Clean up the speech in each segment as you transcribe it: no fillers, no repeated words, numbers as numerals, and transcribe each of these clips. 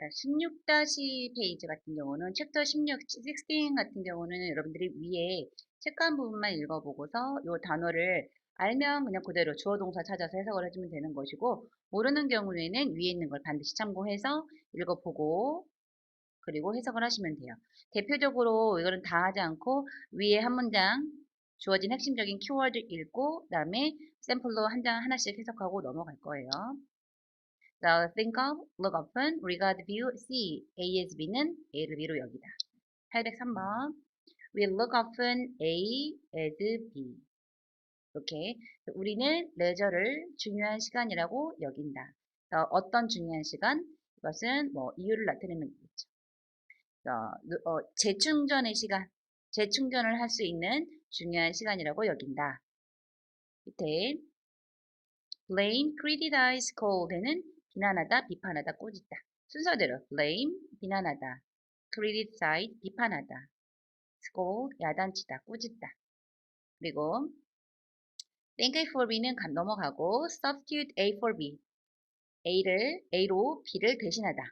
16-페이지 같은 경우는 챕터 16, 16 같은 경우는 여러분들이 위에 체크한 부분만 읽어보고서 이 단어를 알면 그냥 그대로 주어 동사 찾아서 해석을 해주면 되는 것이고, 모르는 경우에는 위에 있는 걸 반드시 참고해서 읽어보고 그리고 해석을 하시면 돼요. 대표적으로 이거는 다 하지 않고 위에 한 문장 주어진 핵심적인 키워드 읽고 그다음에 샘플로 한 장 하나씩 해석하고 넘어갈 거예요. So think of, look often, regard, view, see. A as B는 A를 B로 여기다. 803번. We look often A as B. 이렇게 우리는 레저를 중요한 시간이라고 여긴다. 어떤 중요한 시간? 이것은 뭐 이유를 나타내는 거겠죠. 재충전의 시간, 재충전을 할 수 있는 중요한 시간이라고 여긴다. 밑에 blame, criticize, scold는 비난하다, 비판하다, 꾸짖다. 순서대로 blame, 비난하다, criticize, 비판하다, scold, 야단치다, 꾸짖다. 그리고 thank A for B는 넘어가고 substitute A for B, A로 B를 대신하다.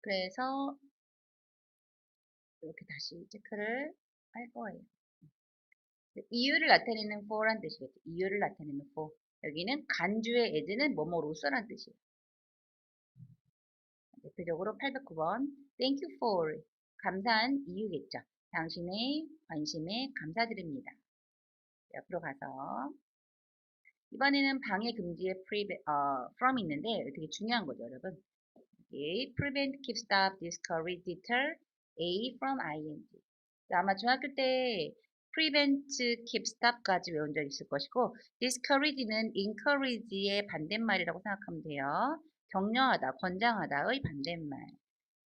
그래서 이렇게 다시 체크를 할 거예요. 이유를 나타내는 for란 뜻이겠죠. 이유를 나타내는 for. 여기는 간주의 as는 뭐뭐로서란 뜻이에요. 대표적으로 809번 Thank you for 감사한 이유겠죠. 당신의 관심에 감사드립니다. 옆으로 가서 이번에는 방해 금지의 from 있는데 되게 중요한 거죠, 여러분. 여기 prevent, keep, stop, discourage, deter, A from ing. 아마 중학교 때 prevent, keep, stop까지 외운 적 있을 것이고 discourage는 encourage의 반대말이라고 생각하면 돼요. 격려하다, 권장하다의 반대말.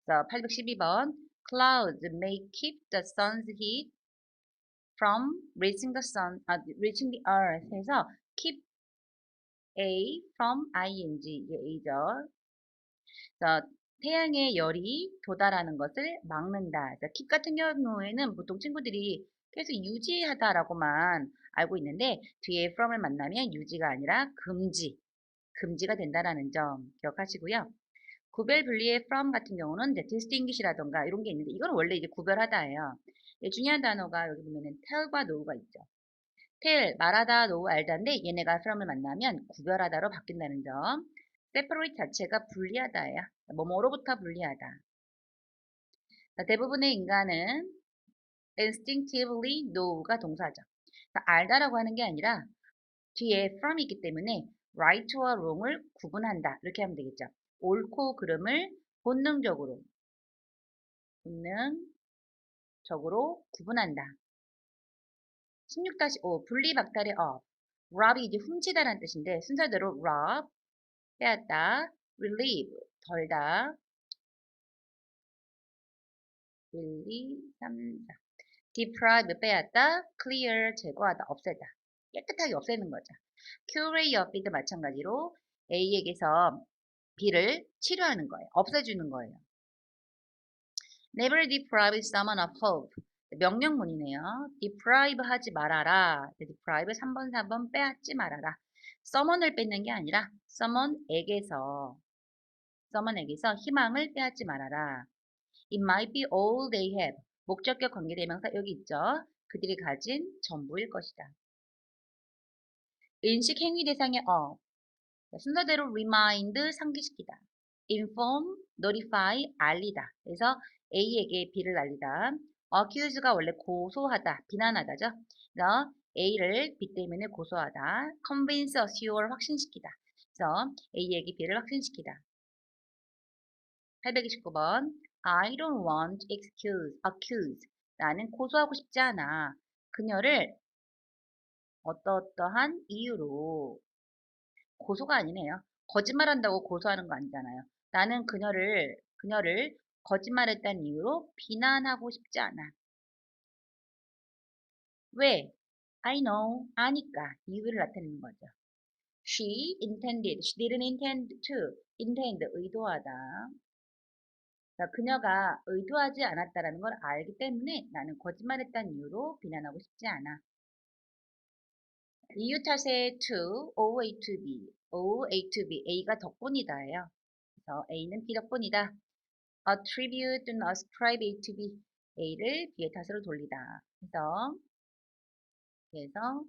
그래서 812번 clouds may keep the sun's heat from reaching the earth 해서 keep A from ing 이게 A죠. 그래서 태양의 열이 도달하는 것을 막는다. 그래서 keep 같은 경우에는 보통 친구들이 계속 유지하다라고만 알고 있는데 뒤에 from을 만나면 유지가 아니라 금지가 된다라는 점 기억하시고요. 구별 분리의 from 같은 경우는 이제 distinguish라던가 이런 게 있는데 이건 원래 이제 구별하다예요. 중요한 단어가 여기 보면은 tell과 know가 있죠. tell 말하다, know 알다인데 얘네가 from을 만나면 구별하다로 바뀐다는 점. separate 자체가 분리하다예요. 뭐뭐로부터 분리하다. 대부분의 인간은 instinctively know가 동사죠. 알다라고 하는 게 아니라 뒤에 from이 있기 때문에 right와 wrong을 구분한다. 이렇게 하면 되겠죠. 옳고 그름을 본능적으로 구분한다. 16-5 분리박탈의 rob이 이제 훔치다라는 뜻인데 순서대로 rob, 빼앗다, relieve, 덜다, 1, 2, 3, 4 deprive, 빼앗다, clear, 제거하다, 없애다. 깨끗하게 없애는 거죠. cure of B도 마찬가지로 A에게서 B를 치료하는 거예요. 없애주는 거예요. Never deprive someone of hope. 명령문이네요. deprive 하지 말아라. deprive 3번, 4번 빼앗지 말아라. someone을 뺏는 게 아니라 someone에게서 희망을 빼앗지 말아라. It might be all they have. 목적격 관계대명사 여기 있죠. 그들이 가진 전부일 것이다. 인식 행위 대상의 순서대로 remind 상기시키다. inform, notify, 알리다. 그래서 A에게 B를 알리다. accuse가 원래 고소하다, 비난하다죠. 그래서 A를 B 때문에 고소하다. convince, assure, 확신시키다. 그래서 A에게 B를 확신시키다. 829번 I don't want accuse. 나는 고소하고 싶지 않아. 그녀를 어떠한 이유로 고소가 아니네요. 거짓말한다고 고소하는 거 아니잖아요. 나는 그녀를 거짓말했다는 이유로 비난하고 싶지 않아. 왜? I know. 아니까. 이유를 나타내는 거죠. She didn't intend to. intend, 의도하다. 그녀가 의도하지 않았다라는 걸 알기 때문에 나는 거짓말했다는 이유로 비난하고 싶지 않아. 이유 탓에 to, O A to B, O A to B, A가 덕분이다예요. 그래서 A는 B 덕분이다. attribute 또는 ascribe A to B. A를 B의 탓으로 돌리다. 그래서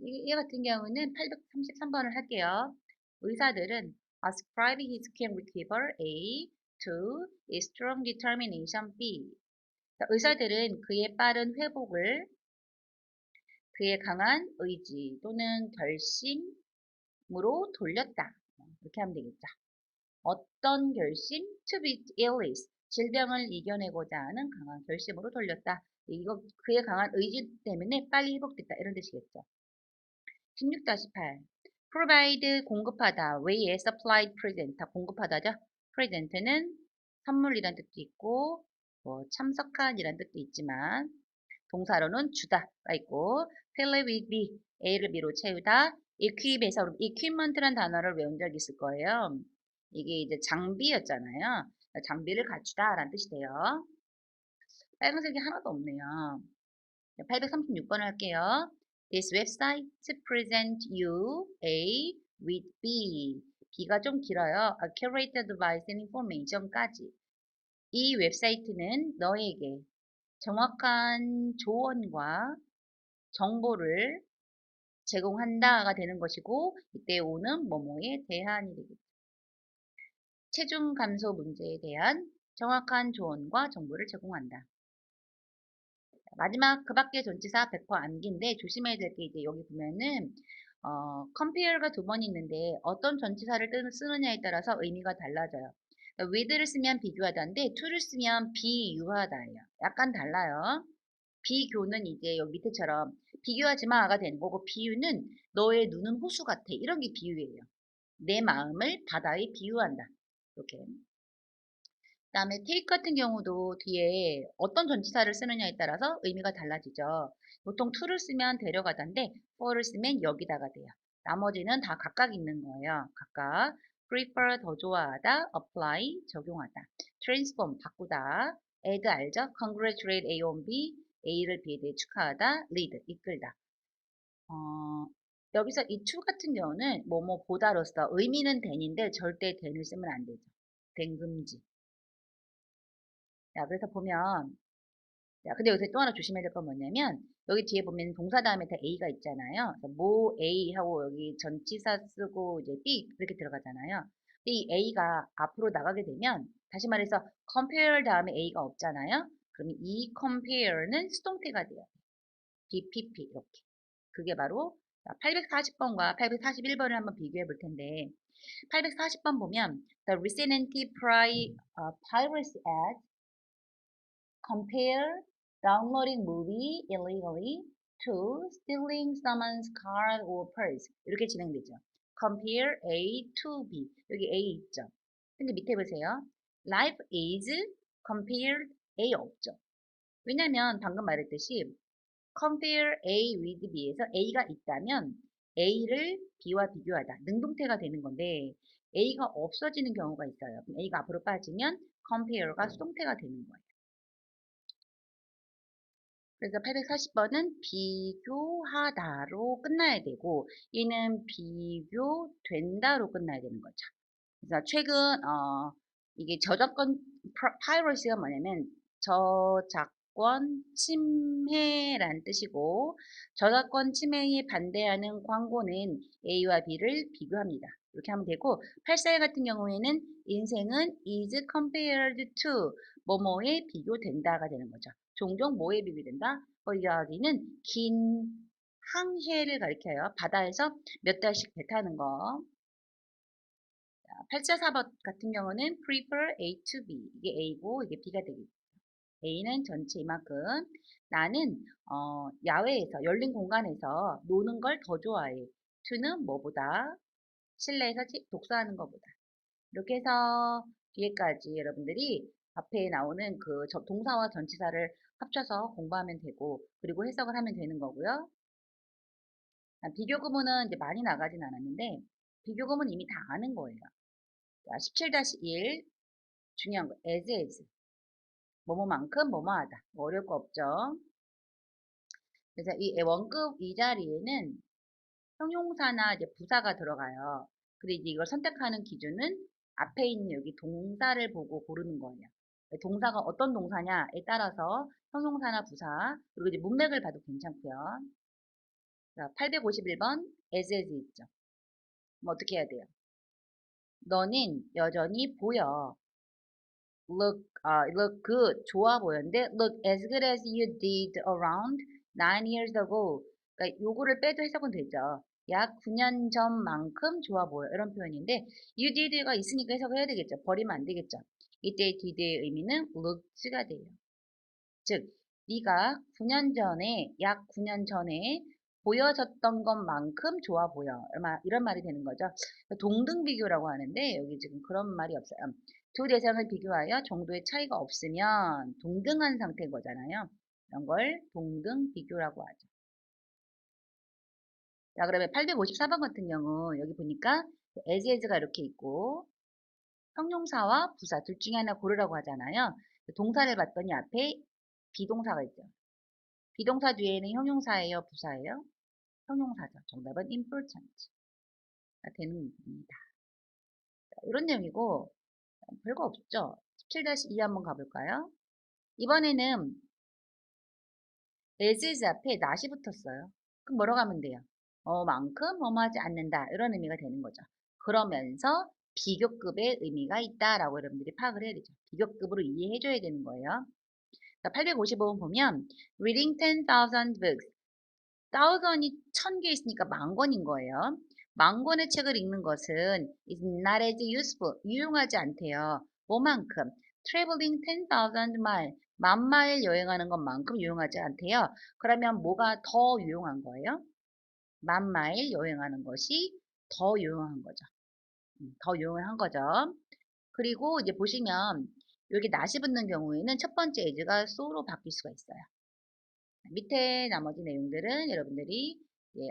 얘 같은 경우는 833번을 할게요. 의사들은 ascribe his keen receiver A to his strong determination B. 의사들은 그의 빠른 회복을 그의 강한 의지 또는 결심으로 돌렸다. 이렇게 하면 되겠죠. 어떤 결심? To beat illness. 질병을 이겨내고자 하는 강한 결심으로 돌렸다. 이거 그의 강한 의지 때문에 빨리 회복됐다. 이런 뜻이겠죠. 16-8. provide 공급하다. way supply present. 공급하다죠. present는 선물이란 뜻도 있고 뭐 참석한이란 뜻도 있지만 동사로는 주다가 있고 fill with B, A를 B로 채우다. equip에서 equipment란 단어를 외운 적 있을 거예요. 이게 이제 장비였잖아요. 장비를 갖추다 라는 뜻이 돼요. 빨간색이 하나도 없네요. 836번 할게요. This website present you A with B. B가 좀 길어요. Accurate advice and information까지. 이 웹사이트는 너에게 정확한 조언과 정보를 제공한다가 되는 것이고 이때 오는 뭐뭐에 대한이 되겠죠. 체중 감소 문제에 대한 정확한 조언과 정보를 제공한다. 마지막 그 밖의 전치사 100% 암기인데 조심해야 될 게 이제 여기 보면은 compare가 두 번 있는데 어떤 전치사를 쓰느냐에 따라서 의미가 달라져요. with를 쓰면 비교하다인데 to를 쓰면 비유하다예요. 약간 달라요. 비교는 이제 여기 밑에처럼 비교하지 마가 되는 거고 비유는 너의 눈은 호수 같아. 이런 게 비유예요. 내 마음을 바다에 비유한다. 이렇게. 그 다음에 take 같은 경우도 뒤에 어떤 전치사를 쓰느냐에 따라서 의미가 달라지죠. 보통 to를 쓰면 데려가다인데 for를 쓰면 여기다가 돼요. 나머지는 다 각각 있는 거예요. 각각. prefer 더 좋아하다, apply 적용하다, transform 바꾸다, add 알죠? congratulate A on B, A를 B에 대해 축하하다, lead 이끌다. 여기서 이 to 같은 경우는 뭐뭐 보다로서 의미는 then인데 절대 then을 쓰면 안 되죠. then 금지. 자, 그래서 보면, 자, 근데 여기서 또 하나 조심해야 될 건 뭐냐면, 여기 뒤에 보면 동사 다음에 다 A가 있잖아요. 그래서 뭐 A 하고 여기 전치사 쓰고 이제 B 이렇게 들어가잖아요. 근데 이 A가 앞으로 나가게 되면, 다시 말해서 compare 다음에 A가 없잖아요. 그럼 이 compare는 수동태가 돼요. BPP 이렇게. 그게 바로 840번과 841번을 한번 비교해 볼 텐데, 840번 보면, the recent piracy act compare downloading movie illegally to stealing someone's car or purse. 이렇게 진행되죠. compare A to B. 여기 A 있죠. 근데 밑에 보세요. life is compared A 없죠. 왜냐면 방금 말했듯이 compare A with B에서 A가 있다면 A를 B와 비교하다. 능동태가 되는 건데 A가 없어지는 경우가 있어요. 그럼 A가 앞으로 빠지면 compare가 수동태가 되는 거예요. 그래서 840번은 비교하다로 끝나야 되고 얘는 비교된다로 끝나야 되는 거죠. 그래서 최근 이게 저작권 파이러시가 뭐냐면 저작권 침해란 뜻이고 저작권 침해에 반대하는 광고는 A와 B를 비교합니다. 이렇게 하면 되고 84 같은 경우에는 인생은 is compared to 뭐뭐에 비교된다가 되는 거죠. 종종 뭐에 비교된다? 여기는 긴 항해를 가리켜요. 바다에서 몇 달씩 배 타는 거. 844번 같은 경우는 prefer A to B. 이게 A고 이게 B가 되겠죠. A는 전체 이만큼. 나는 야외에서 열린 공간에서 노는 걸 더 좋아해. to는 뭐보다? 실내에서 독서하는 것보다. 이렇게 해서 뒤에까지 여러분들이 앞에 나오는 그 동사와 전치사를 합쳐서 공부하면 되고 그리고 해석을 하면 되는 거고요. 비교구문은 이제 많이 나가진 않았는데 비교구문 이미 다 아는 거예요. 17-1 중요한 거 as 뭐뭐만큼 뭐뭐하다 어려울 거 없죠. 그래서 이 원급 이 자리에는 형용사나 이제 부사가 들어가요. 근데 이제 이걸 선택하는 기준은 앞에 있는 여기 동사를 보고 고르는 거예요. 동사가 어떤 동사냐에 따라서 형용사나 부사, 그리고 이제 문맥을 봐도 괜찮고요. 자, 851번 as 있죠. 그럼 어떻게 해야 돼요? 너는 여전히 보여. look good. 좋아 보였는데 look as good as you did around 9 years ago. 그러니까 요거를 빼도 해석은 되죠. 약 9년 전만큼 좋아 보여. 이런 표현인데 you did가 있으니까 해석을 해야 되겠죠. 버리면 안 되겠죠. 이때 did의 의미는 looks가 돼요. 즉, 네가 9년 전에, 약 9년 전에 보여졌던 것만큼 좋아 보여. 이런 말이 되는 거죠. 동등 비교라고 하는데 여기 지금 그런 말이 없어요. 두 대상을 비교하여 정도의 차이가 없으면 동등한 상태인 거잖아요. 이런 걸 동등 비교라고 하죠. 자, 그러면 854번 같은 경우 여기 보니까 as가 이렇게 있고 형용사와 부사 둘 중에 하나 고르라고 하잖아요. 동사를 봤더니 앞에 비동사가 있죠. 비동사 뒤에는 형용사예요, 부사예요? 형용사죠. 정답은 important가 되는 겁니다. 이런 내용이고 별거 없죠. 17-2 한번 가볼까요? 이번에는 as 앞에 not이 붙었어요. 그럼 뭐라고 하면 돼요? 만큼 뭐뭐하지 않는다 이런 의미가 되는 거죠. 그러면서 비교급의 의미가 있다라고 여러분들이 파악을 해야 되죠. 비교급으로 이해해줘야 되는 거예요. 855번 보면 reading 10,000 books. 1000이 1000개 있으니까 만 권인 거예요. 만 권의 책을 읽는 것은 is not as useful. 유용하지 않대요. 뭐만큼? traveling 10,000 mile. 만 마일 여행하는 것만큼 유용하지 않대요. 그러면 뭐가 더 유용한 거예요? 만 마일 여행하는 것이 더 유용한 거죠. 더 유용한 거죠. 그리고 이제 보시면 여기 not이 붙는 경우에는 첫 번째 as가 so로 바뀔 수가 있어요. 밑에 나머지 내용들은 여러분들이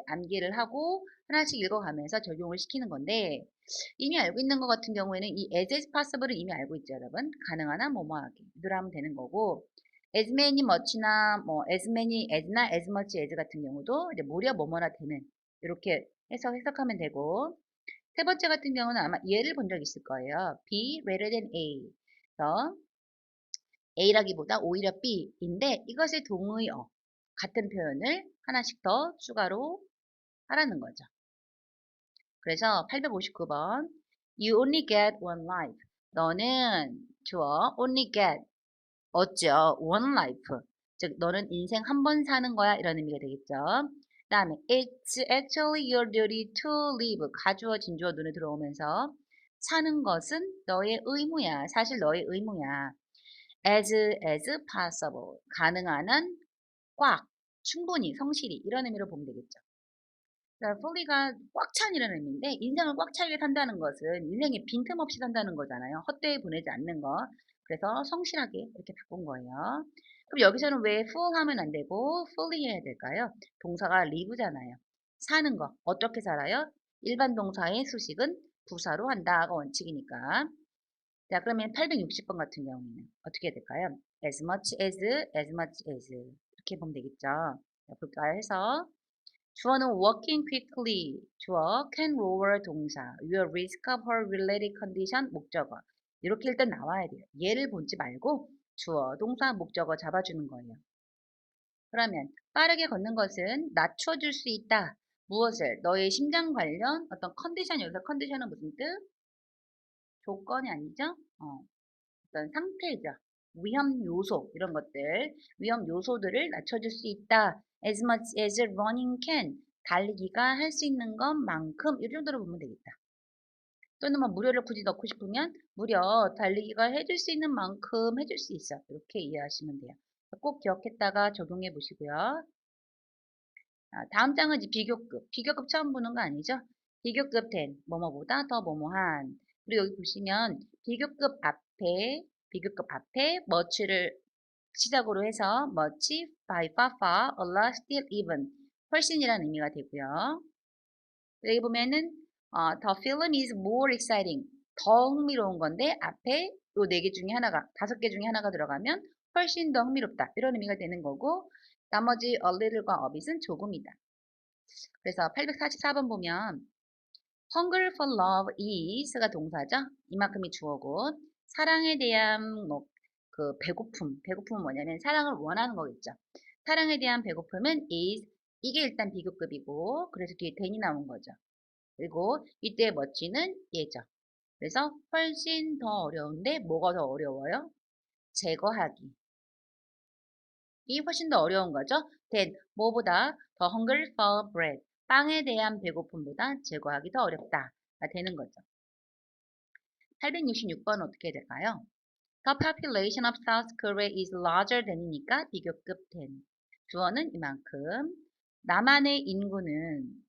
암기를 하고 하나씩 읽어가면서 적용을 시키는 건데 이미 알고 있는 것 같은 경우에는 이 as possible을 이미 알고 있죠, 여러분. 가능하나 뭐뭐하게 이대로 하면 되는 거고 as many much나 뭐 as many as나 as much as 같은 경우도 이제 무려 뭐뭐나 되는 이렇게 해서 해석하면 되고 세 번째 같은 경우는 아마 얘를 본 적 있을 거예요. B greater than A. 그래서 A라기보다 오히려 B인데 이것의 동의어 같은 표현을 하나씩 더 추가로 하라는 거죠. 그래서 859번 You only get one life. 너는 주어 only get 얻죠. one life. 즉 너는 인생 한 번 사는 거야 이런 의미가 되겠죠. 그 다음에 It's actually your duty to live. 가주어 진주어 눈에 들어오면서 사는 것은 너의 의무야. 사실 너의 의무야. as possible. 가능한 한 꽉, 충분히, 성실히 이런 의미로 보면 되겠죠. 그러니까 fully가 꽉 찬이라는 의미인데 인생을 꽉 차게 산다는 것은 인생에 빈틈없이 산다는 거잖아요. 헛되이 보내지 않는 거. 그래서 성실하게 이렇게 바꾼 거예요. 그럼 여기서는 왜 full 하면 안 되고 fully 해야 될까요? 동사가 live잖아요. 사는 거. 어떻게 살아요? 일반 동사의 수식은 부사로 한다가 원칙이니까. 자, 그러면 860번 같은 경우에는 어떻게 해야 될까요? as much as 이렇게 보면 되겠죠. 자, 볼까요? 해서 주어는 working quickly, 주어 can rower 동사, your risk of her related condition 목적어 이렇게 일단 나와야 돼요. 얘를 보지 말고 주어, 동사, 목적어 잡아주는 거예요. 그러면 빠르게 걷는 것은 낮춰줄 수 있다. 무엇을? 너의 심장 관련 어떤 컨디션, 여기서 컨디션은 무슨 뜻? 조건이 아니죠? 어떤 상태죠. 위험 요소 이런 것들 위험 요소들을 낮춰줄 수 있다. As much as running can 달리기가 할 수 있는 것만큼 이 정도로 보면 되겠다. 또는 뭐 무료를 굳이 넣고 싶으면 무려 달리기가 해줄 수 있는 만큼 해줄 수 있어. 이렇게 이해하시면 돼요. 꼭 기억했다가 적용해 보시고요. 다음 장은 이제 비교급. 비교급 처음 보는 거 아니죠? 비교급 된 뭐뭐보다 더 뭐뭐한. 그리고 여기 보시면 비교급 앞에 much를 시작으로 해서 much, by far, far, a lot, still, even 훨씬이라는 의미가 되고요. 여기 보면은 the film is more exciting. 더 흥미로운 건데 앞에 요 4개 중에 하나가 5개 중에 하나가 들어가면 훨씬 더 흥미롭다. 이런 의미가 되는 거고 나머지 a little과 a bit은 조금이다. 그래서 844번 보면 Hunger for love is가 동사죠. 이만큼이 주어고 사랑에 대한 뭐 그 배고픔은 뭐냐면 사랑을 원하는 거겠죠. 사랑에 대한 배고픔은 is 이게 일단 비교급이고 그래서 뒤에 then이 나온 거죠. 그리고 이때 멋지는 얘죠. 그래서 훨씬 더 어려운데 뭐가 더 어려워요? 제거하기. 이 훨씬 더 어려운 거죠. than 뭐보다 더 hunger for bread 빵에 대한 배고픔보다 제거하기 더 어렵다가 되는 거죠. 866번 어떻게 될까요? The population of South Korea is larger than이니까 비교급 than. 주어는 이만큼. 남한의 인구는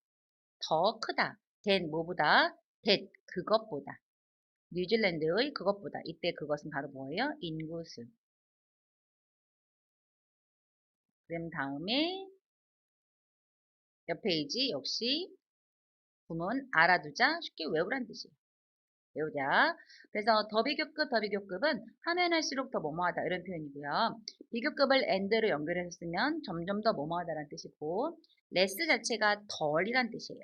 더 크다. than 뭐보다? that 그것보다. 뉴질랜드의 그것보다. 이때 그것은 바로 뭐예요? 인구수. 그럼 다음에 옆 페이지 역시 구문 알아두자 쉽게 외우란 뜻이에요. 외우자. 그래서 더 비교급은 하면 할수록 더 뭐뭐하다 이런 표현이고요. 비교급을 and로 연결해서 쓰면 점점 더 뭐뭐하다라는 뜻이고 less 자체가 덜이란 뜻이에요.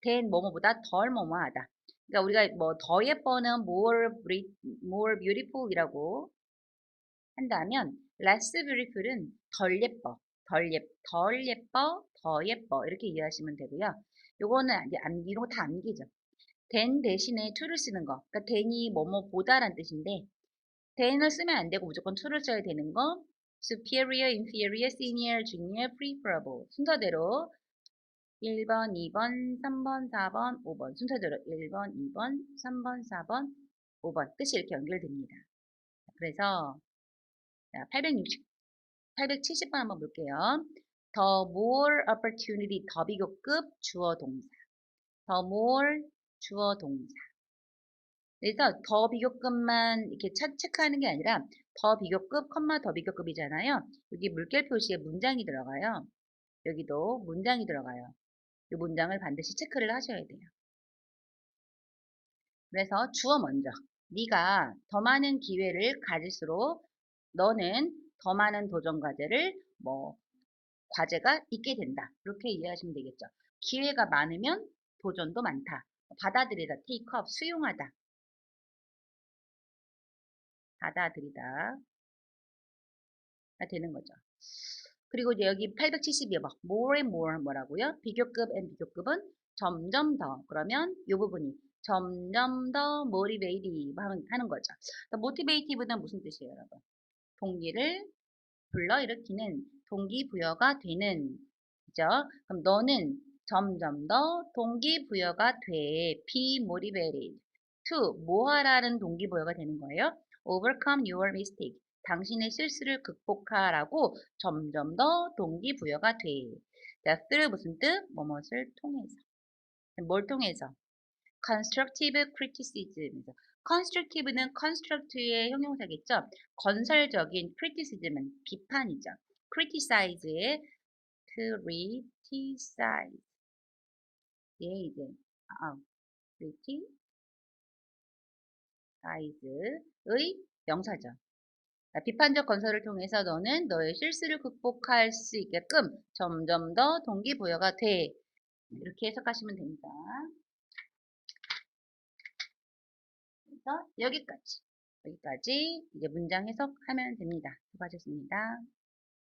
than 뭐뭐보다 덜 뭐뭐하다. 그러니까 우리가 뭐 더 예뻐는 more beautiful이라고 한다면 less beautiful은 덜 예뻐, 덜 예뻐, 더 예뻐 이렇게 이해하시면 되고요. 요거는 이제 이런 거 다 암기죠. than 대신에 to를 쓰는 거. 그러니까 than이 뭐뭐보다란 뜻인데 than을 쓰면 안 되고 무조건 to를 써야 되는 거. superior, inferior, senior, junior, preferable 순서대로 1번, 2번, 3번, 4번, 5번 순서대로 1번, 2번, 3번, 4번, 5번 뜻이 이렇게 연결됩니다. 그래서 870번 한번 볼게요. The more opportunity 더 비교급 주어 동사. The more 주어 동사. 그래서 더 비교급만 이렇게 체크하는 게 아니라 더 비교급, 더 비교급이잖아요. 여기 물결 표시에 문장이 들어가요. 여기도 문장이 들어가요. 이 문장을 반드시 체크를 하셔야 돼요. 그래서 주어 먼저. 네가 더 많은 기회를 가질수록 너는 더 많은 도전 과제를 과제가 있게 된다. 그렇게 이해하시면 되겠죠. 기회가 많으면 도전도 많다. 받아들이다, take up, 수용하다. 받아들이다. 가 되는 거죠. 그리고 이제 여기 872번 more and more 뭐라고요? 비교급 and 비교급은 점점 더 그러면 이 부분이 점점 더 motivative 하는 거죠. motivative는 무슨 뜻이에요, 여러분? 동기를 불러일으키는 동기부여가 되는 그죠? 그럼 너는 점점 더 동기부여가 돼. be motivated to 뭐 하라는 동기부여가 되는 거예요? overcome your mistake 당신의 실수를 극복하라고 점점 더 동기부여가 돼. 자, through 무슨 뜻? 뭐뭇을 통해서. 뭘 통해서? constructive criticism. constructive는 construct의 형용사겠죠. 건설적인 criticism은 비판이죠. criticize의 criticize. 예, 이제 criticize의 명사죠. 비판적 건설을 통해서 너는 너의 실수를 극복할 수 있게끔 점점 더 동기부여가 돼. 이렇게 해석하시면 됩니다. 그래서 여기까지 이제 문장 해석하면 됩니다. 수고하셨습니다.